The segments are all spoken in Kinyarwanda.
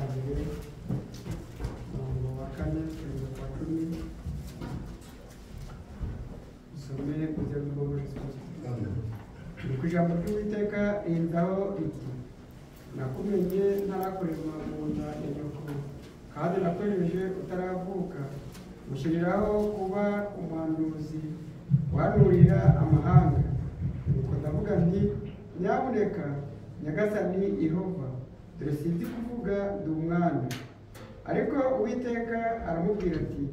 kabiri umurongo wa 4 kugeza kwa 10 usome kugeza ku ijambo ry'Uwiteka rinzaho riti nakumenye ntarakurema mu nda ya nyoko kandi nakwejeje utaravuka mushyiriraho kuba umuhanuzi wanurira amahanga nuko ndavuga nti nyabuneka nyagasani Yehova dore sinzi kuvuga ndi umwana ariko Uwiteka aramubwira ati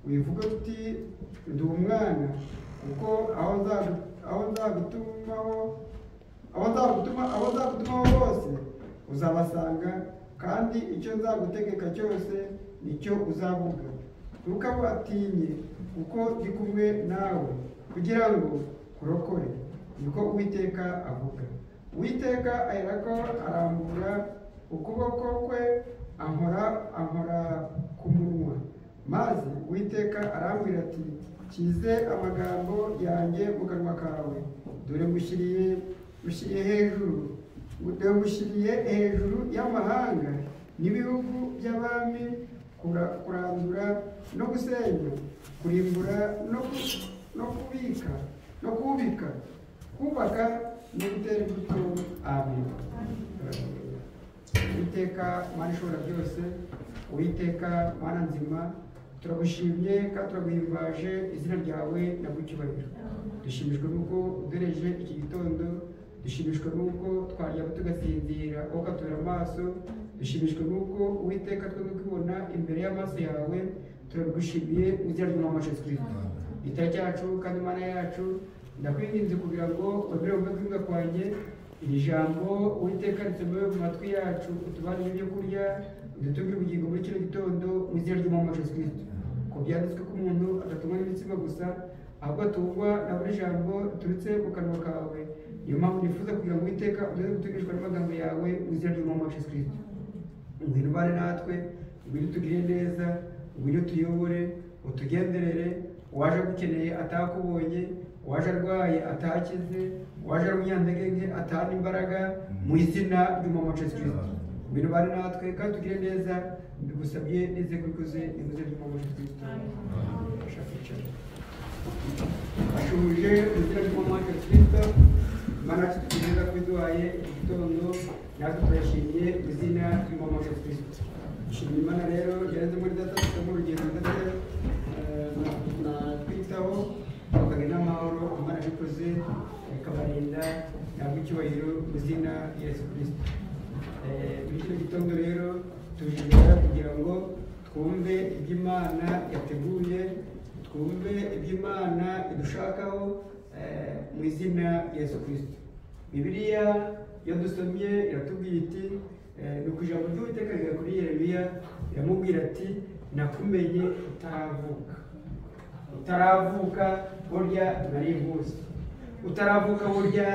wivuga uti ndi umwana kuko aho nzagutumaho bose uzabasanga kandi icyo nzagutegeka cyose nicyo uzavuga ntukabatinye kuko ndi kumwe nawe kugira ngo kurokore niko Uwiteka avuga Uwiteka aherako arambura ukuboko kwe ankora ku munwa maze Uwiteka arambwira ati kize amagambo yanjye mu kanwa kawe dore ngushyiriye hejuru y'amahanga n'ibihugu by'abami kurandura no gusenya kurimbura no kubika kubaka no gutera imbuto amen Uwiteka Mana ishobora byose Uwiteka Mana nzima turagushimye kandi turaguhimbaje izina ryawe nagucyubahiro dushimishwe nuko udereje iki gitondo dushimishwe nuko twaryama tugasinzira ukatubera amaso dushimishwe nuko Uwiteka twebwe kubona imbere y'amaso yawe turagushimiye izina ry'Umwami Yesu Kristo itara cyacu kandi Mana yacu ndakwinginze kugira ngo wabire ubwenge kwanjye iri jambo Uwiteka ritumewe mu matwi yacu utubanire ibyo kurya udutungire ubugingo muri kino gitondo mu izina ry'Umwami Yesu Kristo ko byanditswe ko umuntu adatungwa n'imitsima gusa ahubwo atungwa na buri jambo riturutse mu kanwa kawe niyo mpamvu nifuza kugira ngo Uwiteka uduhe gutungishwa n'amagambo yawe mu izina ry'Umwami Yesu Kristo ngwino ubane natwe ngwino utugirire neza ngwino tuyobore utugenderere uwaje agukeneye atakubonye uwaje arwaye atakize uwaje ari umunyantege nke atahana imbaraga mu izina ry'Umwami Yesu Kristo ngwino ubane natwe kandi tugire neza mbigusabye neze kubikoze mu izina ry'Umwami Yesu Kristo ashuje mu izina ry'Umwami Yesu Kristo Mana tutugeza kwiduhaye igitondo natwe turashimiye mu izina ry'Umwami Yesu Kristo dushimiye Imana rero yarenze muri data mu rugendo ndetse na twitaho bakagenda amahoro Imana bikoze ikabarinda ntabwo icyubahiro mu izina rya Yesu Kristo muri kino gitondo rero tujijera kugira ngo twumve iby'Imana yateguye twumve iby'Imana idushakaho mu izina rya Yesu Kristo Bibiliya iyo dusomye iratubwira iti ni ku ijambo ry'Uwiteka rivuga kuri Yeremiya iramubwira ati nakumenye utaravuka burya nari nkuzi utaravuka burya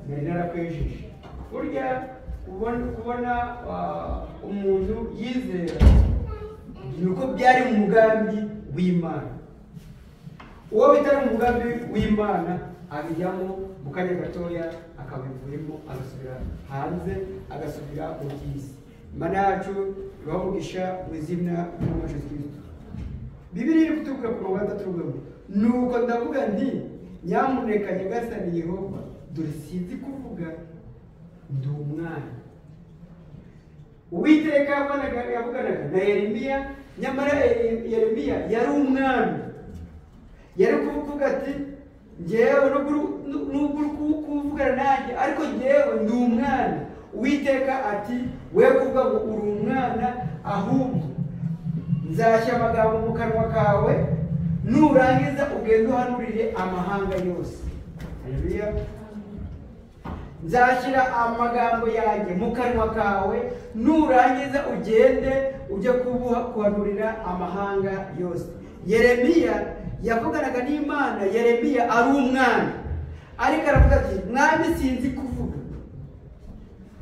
nari narakwejeje burya kubona umuntu yizera nuko byari mu mugambi w'Imana uwo bitari mu mugambi w'Imana abijyamo mu kanya gatoya akabivuyemo agasubira hanze agasubira mu by'isi Imana yacu ibamugisha mu izina ry'Umwami Yesu Kristo Bibiliya iri kutubwira ku murongo wa 3 nuko ndavuga nti nyamuneka nyagasani Yehova dore sinzi kuvuga ndi umwana Uwiteka yavuganaga na Yeremiya nyamara Yeremiya yari umwana yari kuvuga ati njyewe nubwo kuvugana nanjye ariko njyewe ndi umwana Uwiteka ati we kuvuga ngo uri umwana ahubwo nzashya amagambo mu kanwa kawe nurangiza ugende uhanurire amahanga yose Haleluya nzashyira amagambo yanjye mu kanwa kawe nurangiza ugende ujye kuhanurira amahanga yose Yeremiya yavuganaga n'Imana Yeremiya ari umwana ariko aravuga ati mwami sinzi kuvuga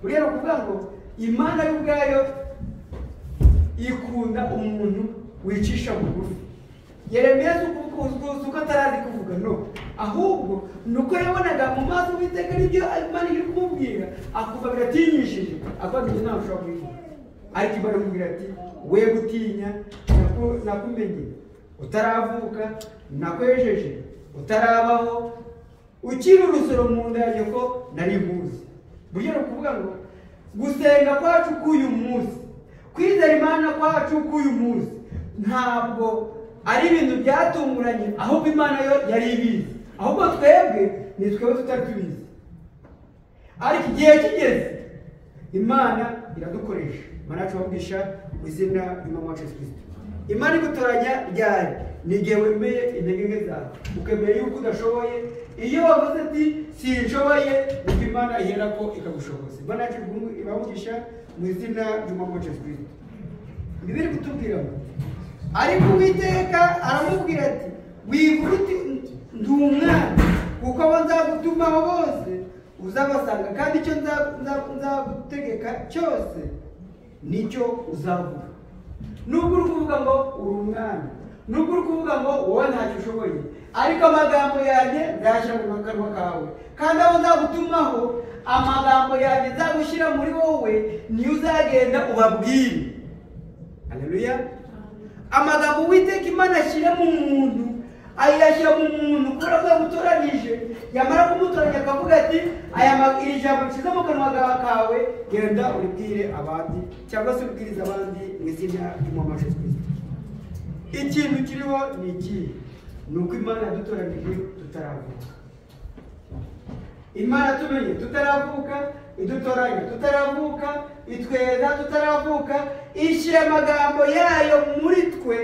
buriya kuvuga ngo Imana y'ubwayo ikunda umuntu wicisha bugufi Yeremiya suko atarazi kuvuga no ahubwo nuko yabonaga mu maso Uwiteka n'ibyo Imana iri kumubwira akumva biratinyishije avuga ngo nta ushobora kubivuga ariko Imana iramubwira ati we gutinya nakumenye utaravuka, nakwejeje utarabaho, ukiri urusoro mu nda ya nyoko nari nkuzi. Buryo ni ukuvuga ngo gusenga kwacu k'uyu munsi, kwizera Imana kwacu k'uyu munsi ntabwo ari ibintu byatunguranye, ahubwo Imana yo yari ibizi, ahubwo twebwe ni twebwe tutari tubizi. Ariko igihe kigeze Imana iradukoresha. Imana tubabwisha mu izina ry'Umwami wacu Yesu Kristo. Imana igutoranya ryari? Ni igihe wemeye intege nke zawe, ukemera yuko udashoboye. Iyo wavuze ati sinshoboye, nibwo Imana ihera ko ikagushoboza. Imana yacu ibabwisha mu izina ry'Umwami wacu Yesu Kristo. Bibiri kutubwira ngo ariko Uwiteka aramubwira ati wivuga uti ndi umwana, kuko abo nzagutumaho bose uzabasanga, kandi icyo nzagutegeka cyose nicyo uzavuga. Nubwo uri kuvuga ngo uri umwana, nubwo uri kuvuga ngo wowe ntacyo ushoboye, ariko amagambo yanjye nzashyira mu kanwa kawe, kandi abo nzagutumaho amagambo yanjye nzagushyira muri wowe niyo uzagenda ubabwire. Haleluya. Amagambo Uwiteka Imana ashyira mu muntu, ayashyira mu muntu kubera ko yamutoranije. Yamara kumutoranya akavuga ati iri jambo nshyize mu kanwa kawe genda uribwire abandi, cyangwa se ubwiriza abandi mu izina ry'Umwami wacu Yesu Kristo. Ikintu kiriho ni iki? Ni uko Imana yadutoranije tutaravuka. Imana tumenye tutaravuka, idutoranya tutaravuka, itweza tutaravuka, ishyira amagambo yayo muri twe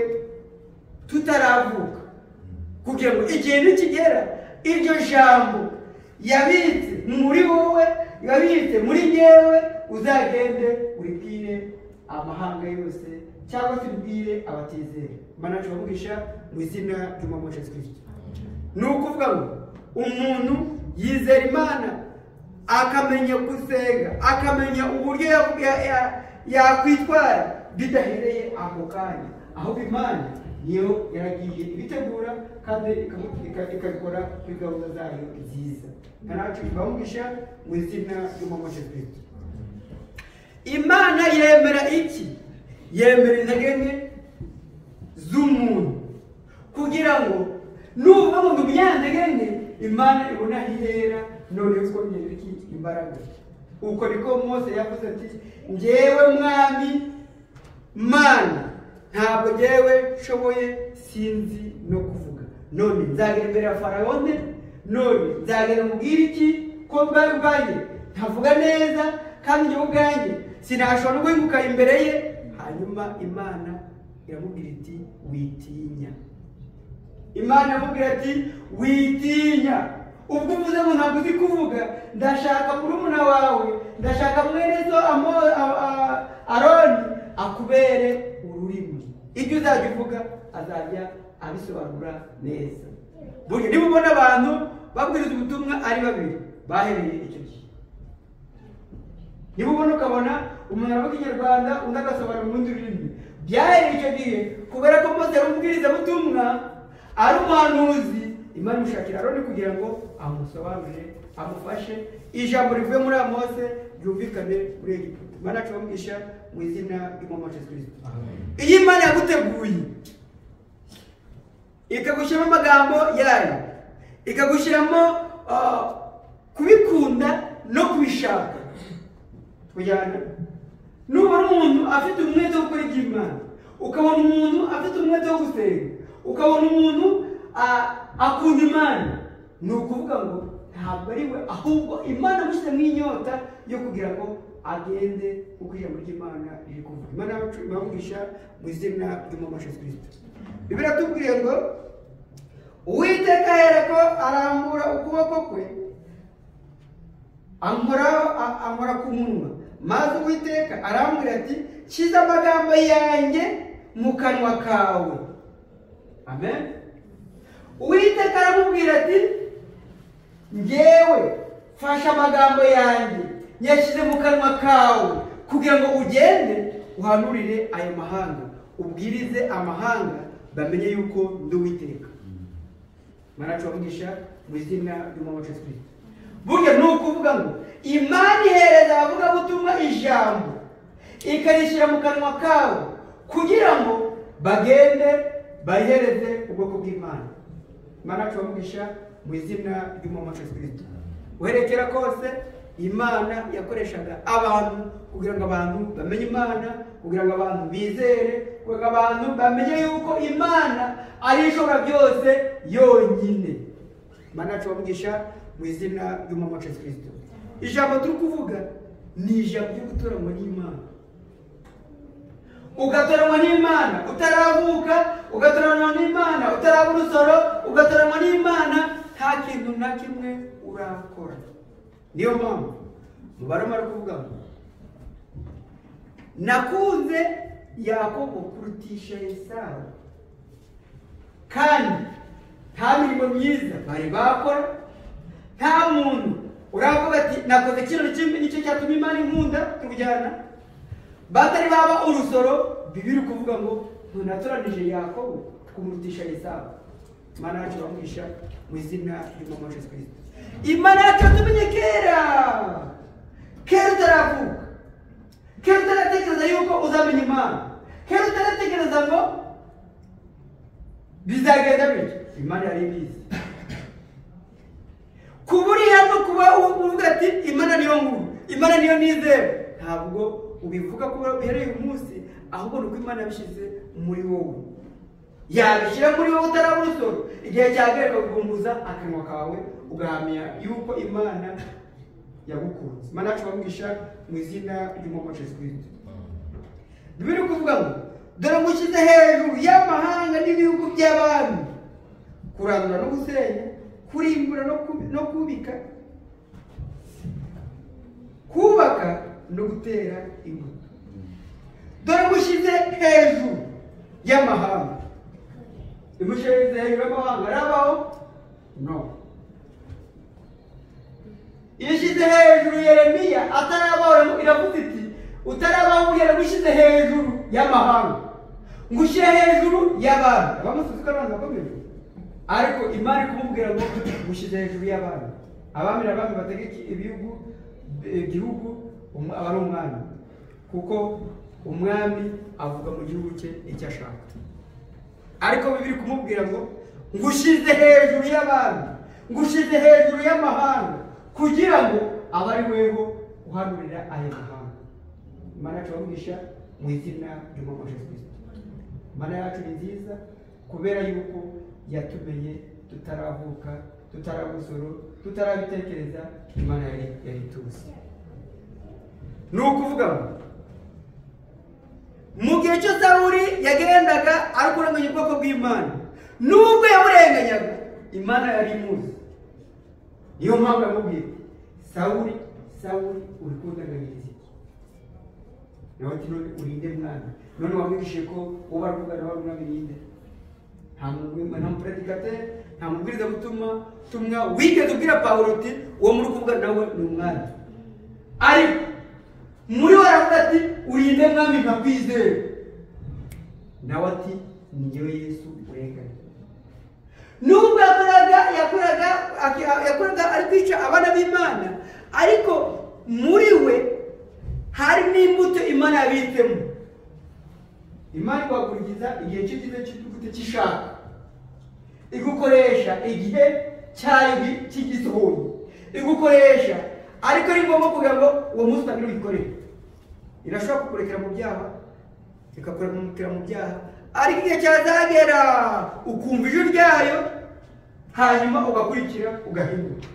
tutaravuka, kugira ngo igihe nikigera iryo jambo yabitse muri wowe, yabitse muri njyewe, uzagende uribwire amahanga yose, cyangwa se ubwire abatizera. Imana tubavugisha mu izina ry'Umwami wacu Yesu Kristo. Ni ukuvuga ngo umuntu yizera Imana, akamenya gusenga, akamenya uburyo yakwitwara bidahereye ako kanya, ahubwo Imana niyo yaragiye ibitegura kandi ikabikora kuri gahunda zayo nziza. Nacu ibavugisha mu izina ry'Umwami wacu Yesu Kristo. Imana yemera iki? Yemera intege nke z'umuntu, kugira ngo nuvuga ngo umunyantege nke Imana ibona hihera, none twongera iki imbaraga. Uko niko Mose yavuze ati njyewe mwami Mana, ntabwo njyewe nshoboye, sinzi no kuvuga, none nzagera imbere ya Farawo nde? None nzagera mubwira iki ko bwanjye ntavuga neza, kandi njyewe ubwanjye sinashobora no guhinguka imbere ye? Hanyuma Imana iramubwira iti witinya. Imana iramubwira ati witinya. Ubwo uvuze ngo ntabwo uzi kuvuga, ndashaka murumuna wawe, ndashaka mwene so Aroni akubere ururimi. Ibyo uzajya uvuga azajya abisobanura neza. Buryo niba ubona abantu babwiriza ubutumwa ari babiri, bahereye icyo gihe. Niba ubona ukabona umuntu aravuga Ikinyarwanda, undi agasobanura mu rundi rurimi, byahereye icyo gihe kubera ko Mose ari umubwirizabutumwa, ari umuhanuzi. Imana imushakira Aroni kugira ngo amusobanurire, amufashe ijambo rivuye muri Mose ryumvikane muri Egiputa. Imana tubamwisha mu izina ry'Umwami wacu Yesu Kristo. Iyo Imana yaguteguye ikagushyiramo amagambo yayo, ikagushyiramo kubikunda no kubishaka, kujyana. Nubona umuntu afite umwete wo gukora iby'Imana, ukabona umuntu afite umwete wo gusenga, ukabona umuntu akunda Imana, ni ukuvuga ngo ntabwo ari we, ahubwo Imana amushyizemo inyota yo kugira ngo agende uko ijambo ry'Imana riri kuvuga. Imana ibavugisha mu izina ry'Umwami wacu Yesu Kristo. Bibiliya iratubwiye ngo Uwiteka aherako arambura ukuboko kwe, ankora ku munwa, maze Uwiteka arambwira ati shyize amagambo yanjye mu kanwa kawe. Amen. Uwiteka aramubwira ati njyewe fasha amagambo yanjye nyashyize mu kanwa kawe, kugira ngo ugende uhanurire ayo mahanga, ubwirize amahanga bamenye yuko ndi Uwiteka. Imana tubavugisha mu izina ry'Umwami wacu Yesu Kristo. Burya ni ukuvuga ngo Imana ihereza abavugabutumwa ijambo, ikarishyira mu kanwa kabo kugira ngo bagende bayihereze ubwoko bw'Imana. Imana tubamugisha mu izina ry'umwami Yesu Kristo. Uherekera kose Imana yakoreshaga abantu kugira ngo abantu bamenye Imana, kugira ngo abantu bizere, kugira ngo abantu bamenye yuko Imana ari ishobora byose yonyine. Imana tubamugisha mu izina ry'umwami Yesu Kristo. Ijambo turi kuvuga ni ijambo ryo gutoranywa n'Imana. Ugatoranywa n'Imana utaravuka, ugatoranywa n'Imana utarabona urusoro, ugatoranywa n'Imana nta kintu na kimwe urakora. Niyo mpamvu mu Baroma ari kuvuga ngo nakunze Yakobo kurutisha Esawu, kandi nta mirimo myiza bari bakora, nta muntu uravuga ati nakoze ikintu kimwe nicyo cyatuma Imana inkunda tujyana, batari baba urusoro. Bibiri kuvuga ngo natoranije Yakobo kumurutisha Esawu. Imana yacu bamugisha mu izina ry'umwami Yesu Kristo. Imana yacu tumenye kera utaravuka, kera utaratekereza yuko uzamenya Imana, kera utaratekereza ngo bizagenda bityo. Imana yari ibizi. Kuba uri hano kuba uvuga ati Imana niyo nkuru, Imana niyo nizera, ntabwo ubivuga kuba bihereye umunsi, ahubwo nuko Imana yabishyize muri wowe. Yabishyira muri wowe utarabona urusoro, igihe cyagera kugumbuza akanwa kawe ugahamya yuko Imana yagukunze. Imana yacu bamugisha mu izina ry'umwami Yesu Kristo. Bibiri kuvuga ngo dore ngushyize hejuru y'amahanga n'ibihugu by'abami, kurandura no gusenya, kurimbura no kubika, kubaka no gutera imbuto. Dore ngushyize hejuru y'amahanga. Imushyize hejuru y'amahanga arabaho? No. Ishyize hejuru Yeremiya atarabaho, iravuga iti utarabaho ngushyize hejuru y'amahanga, ngushyire hejuru y'abantu. Abamusubiza n'abantu bakomeye, ariko Imana ikumubwira ngo ngushyize hejuru y'abantu. Abami n'abami bategeka igihugu aba ari umwami, kuko umwami avuga mu gihugu cye icyo ashaka. Ariko Bibiri kumubwira ngo ngushyize hejuru y'abantu, ngushyize hejuru y'amahanga, kugira ngo abe ari weho uhanurira aya mahanga. Imana yacu bamugisha mu izina ry'umwami Yesu Kristo. Imana yacu ni nziza kubera yuko yatumenye tutaravuka, tutarabusoro, tutarabitekereza. Imana yari tuzi. Ni ukuvuga ngo mu gihe cyo Sawuli yagendaga ari kurenganya ubwoko bw'Imana, nubwo yamurenganyaga Imana yari imuzi. Niyo mpamvu yamubwiye Sawuli, Sawuli uri kundanganyiriza iki? Nawe ati none urinde mwana, none wamwigishije ko uwo baravuga nawe umwami ninde? Nta mupredikateur, nta mubwiriza tumwa wigeze ubwira Pawulo uti uwo muri kuvuga nawe ni umwami. Ariko muri we aravuga ati urinde mwami nkakwizera. Nawe ati ni njyewe Yesu urenganya. Nubwo yakoraga ari kwica abana b'Imana, ariko muri we hari n'imbuto Imana yabitsemo. Imana igukurikiza igihe cy'igize cy'igute cy'ishaka, igukoresha igihe cyayo cy'igisohoye, igukoresha ariko ari ngombwa kugira ngo uwo munsi utangire uyikorere. Irashobora kukurekera mu byaha, ikakurekera mu byaha, ariko igihe cyazagera ukumva ijwi ryayo, hanyuma ugakurikira ugahinduka.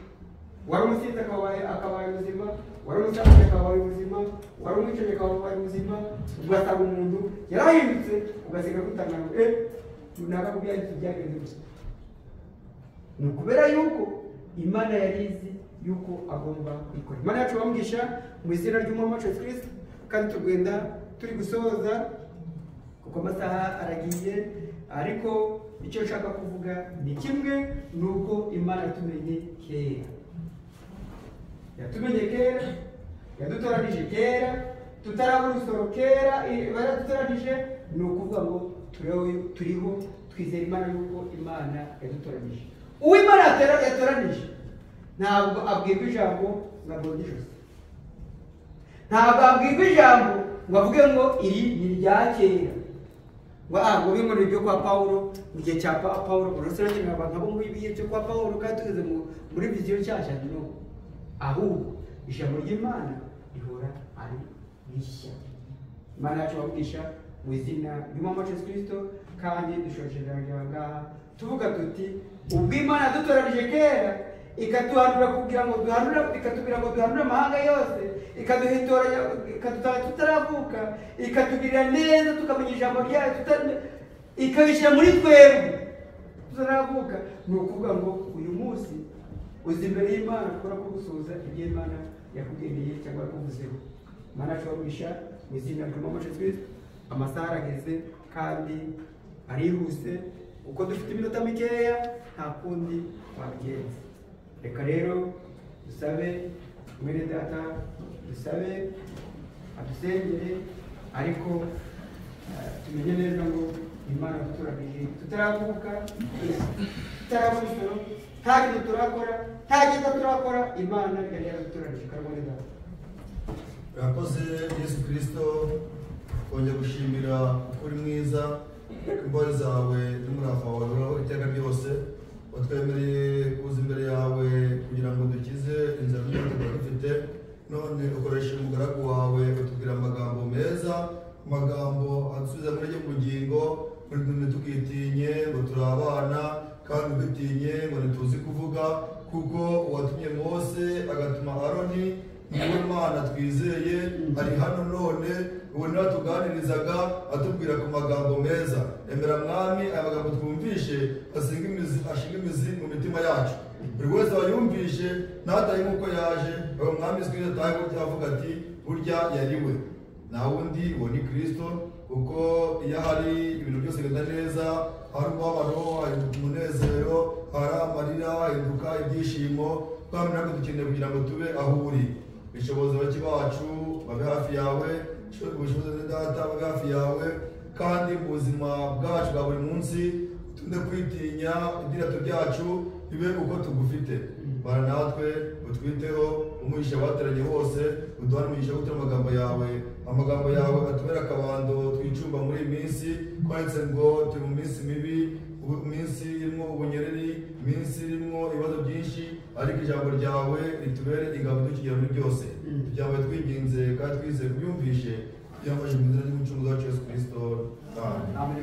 Wari umusinzi akabaye ubuzima, wari umusambanyi akabaye ubuzima, wari umwicanyi akabaye ubuzima, ugasanga umuntu yarahindutse, ugasiga gutangana ngo runaka ku byagize byagenze gusa. Ni ukubera yuko Imana yari izi yuko agomba kwikora. Imana yacu bamugisha mu izina ry'umwami Yesu Kristo. Kandi tugenda turi gusoza kuko amasaha aragiye, ariko icyo nshaka kuvuga ni kimwe, nuko Imana yatumenye kera. Yatumenye kera, yadutoranije kera, tutarabona urusoro kera, baradutoranije. Ni ukuvuga ngo turiho twizera Imana yuko Imana yadutoranije. Uwo Imana yatoranije ntabwo abwirwa ijambo ngo abonye ijosi, ntabwo abwirwa ijambo ngo avuge ngo iri ni rya kera, ngo bimwe ni ibyo kwa Pawulo mu gihe cya Pawulo, uretse n'akenera abantu abo mu bihe cyo kwa Pawulo kandi tugeze muri viziyo nshyashya. No, ahubwo ijambo ry'Imana rihora ari rishya. Imana yacu bavugisha mu izina ry'Umwami Yesu Kristo, kandi dushojeje ngaha tuvuga tuti ubwo Imana yadutoranije kera ikatuhanura kugira ngo duhanure, ikatubwira ngo duhanure amahanga yose, ikaduhitoranya, ikadutanga tutaravuka, ikatugirira neza tukamenya ijambo ryayo, ikabishyira muri twebwe tutaravuka. Ni ukuvuga ngo uyu munsi uzi imbere y'Imana ukora ko gusohoza ibyo Imana yakugeneye cyangwa yakuvuzeho. Imana yacu mu izina ry'Umwami Yesu Kristo, amasaha arageze kandi arihuse, uko dufite iminota mikeya nta kundi twabigenza. Reka rero dusabe mwene data, dusabe adusengere, ariko tumenye neza ngo Imana yadutoranije tutaravuka, tutaravuka ijoro, nta kintu turakora, nta kintu turakora, Imana yari yadutoranije. Mwene data, urakoze Yesu Kristo, twongera gushimira uko uri mwiza, imbabazi zawe n'umurava wawe iteka ryose. Watwemereye kuza imbere yawe kugira ngo dukize inzara n'ibyo dufite, none ukoresha umugaragu wawe utubwira amagambo meza, amagambo asubiza muri ryo bugingo, ntitukitinye ngo turi abana, kandi dutinye ngo ntituzi kuvuga, kuko uwatumye Mose agatuma Aroni, niwe Mana twizeye, ari hano none ubu niwe tuganirizaga atubwira ku magambo meza. Emera Mwami aya magambo twumvishe ashinga imizi mu mitima yacu, buri wese wayumvishe ntatahe nk'uko yaje. Uwo Mwami Yesu Kristo atahe ko avuga ati burya yariwe, nta wundi uwo ni Kristo, kuko iyo hari ibintu byose bigenda neza, hari umubabaro, hari umunezero, hari amarira, hahinduka ibyishimo. Twamwe natwe dukeneye kugira ngo tube aho uri. Bishoboza bake bacu babe hafi yawe, ubushobozi data babe hafi yawe, kandi mu buzima bwacu bwa buri munsi tunde kwitinya ibirato byacu bibe uko tugufite. Bara natwe utwiteho, umugisha bateranye bose, uduhane umugisha gutera amagambo yawe atubera akabando twicumba muri iyi minsi. Twanditse ngo turi mu minsi mibi, iminsi irimo ubunyereri, iminsi irimo ibibazo byinshi, ariko ijambo ryawe ritubere ingabo idukigera muri byose. Ibyawe twinginze kandi twizeye kubyumvishe, byamfashe mu izina ry'umucunguzi wacu Yesu Kristo. Amen. Amen.